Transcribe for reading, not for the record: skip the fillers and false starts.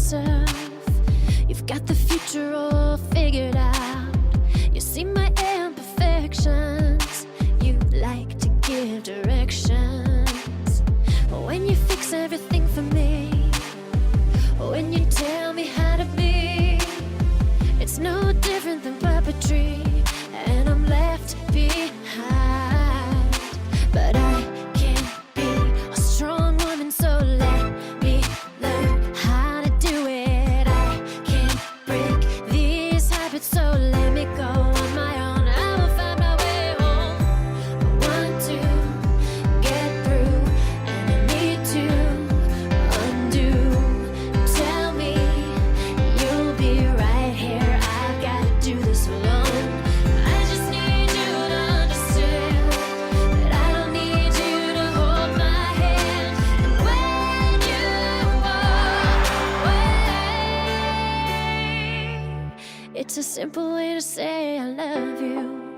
yourself. You've got the future all figured out. You see my imperfections. You like to give directions. When you fix everything for me, when you tell me how to be, it's no different than puppetry, and I'm left behind. But I can't be a strong woman, so let me learn how to do it. I can't break these habits, so let me go on my own. I will find my way home. I want to get through, and I need to undo. Tell me you'll be right here. I've got to do this alone. I just need you to understand that I don't need you to hold my hand. And when you walk away, it's a simple way to say I love you.